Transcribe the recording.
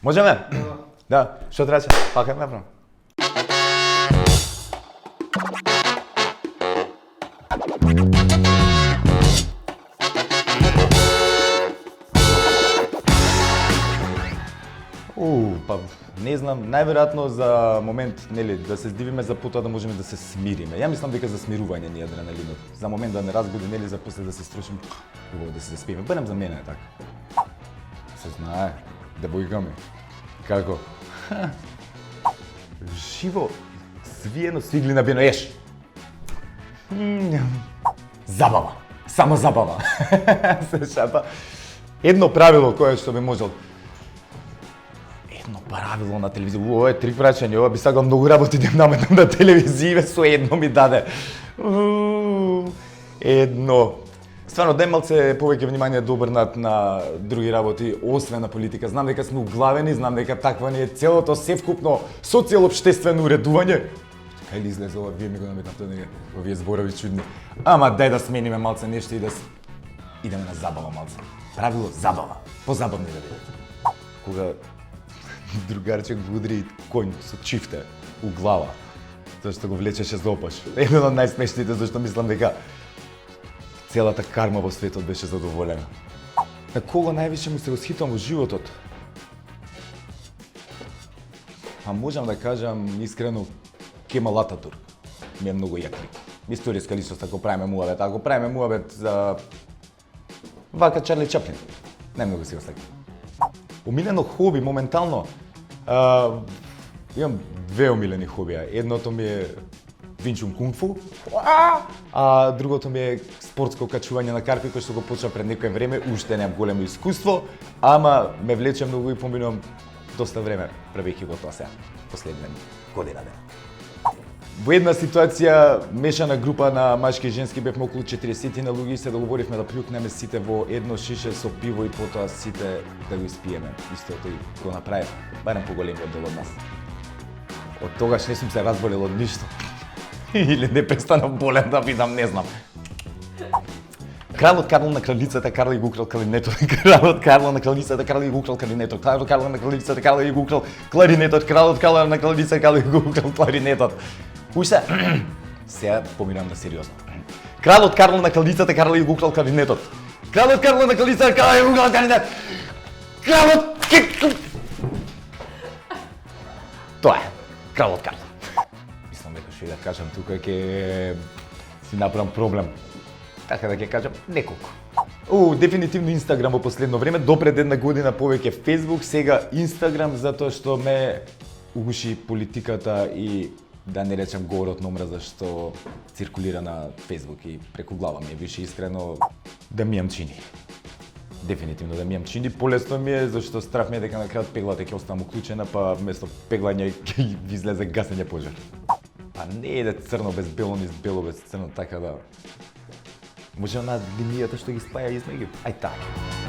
Можеме? Да, што требаше? Пака да направам. Па не знам, најверојатно за момент, нели, да се здивиме, за потоа да можеме да се смириме. Ја мислам дека за смирување ни е адреналинот. За момент да не разбуди, нели, за после да се струшим, убаво да се заспиеме. Барем за мене е така. Се знае, девојка ми. Како? Живо, свиено свиглина бино еш. Забава. Само забава. Се шапа. Едно правило кое што би можел. Едно правило на телевизија. Ова е трик праќање, ова би сакал многу работи да им наметнам на телевизија, со едно ми даде. Едно. Стварно, дај малце повеќе внимание да обрнат на други работи, освен на политика. Знам дека сме углавени, знам дека таква ни е целото севкупно социјално-општествено уредување. Кај ли излезе ова, вие ми го наметнавте нега, овие зборови чудни. Ама дај да смениме малце нешто и да идеме на забава малце. Правило забава. Позабавни да бидете. Кога другарче го удри коњ со чифте у глава, зашто го влечеше за опаш. Еден од најсмешните, зашто мислам дека целата карма во светот беше задоволена. На кого највише му се восхитувам во животот? Па можам да кажам искрено Кемал Ататурк. Ми е многу јак лик. Историска личност ако правиме муабет, ако правиме муабет за вака Чарли Чаплин. Најмногу си го сакам. Омилено хоби моментално. Имам две омилени хобија. Едното ми е Винчун кунг-фу, а другото ми е спортско качување на карпи, кој што го почна пред некое време, уште немам големо искуство, ама ме влече многу и поминувам доста време правејќи го тоа сега, последна година дена. Во една ситуација, мешана група на машки и женски, бевме околу 40 на луѓе и се договоривме да приукнеме сите во едно шише со пиво и потоа сите да го испиеме. Истото и го направив, барем поголемиот дел од нас. Од тогаш не сум се разболел од ништо. Или не престанав болен да бидам, не знам. Кралот Карло на кралицата Карл и го украл кларинетот. Кралот Карло на кралицата Карл и го украл кларинетот. Кралот Карло на кралицата Карл и го украл кларинетот. Кралот Карло на кралицата Карл и го украл кларинетот. Уште? Сега поминам на сериозно. Кралот Карло на кралицата Карл и го украл кларинетот. Кралот Карло на кралицата Карл и го украл кларинетот. Кралот... Тоа е. Кралот Карло. Мислам дека што и да кажам тука ќе си направам проблем. Така да ќе кажам неколку. Дефинитивно Инстаграм во последно време, допред една година повеќе Фейсбук, сега Инстаграм затоа што ме угуши политиката и да не речем говорот на омраза што циркулира на Фейсбук и преку глава ми е више искрено да ми јамчини. Дефинитивно да ми јамчини, полесно ми е зашто страф ми е дека на крајот пеглата ќе останам уклучена, па вместо пеглање ќе излезе гасење пожар. Па не е црно без бело, низ бело без црно, така да може на линијата што ги спаја измеѓу. Ај така.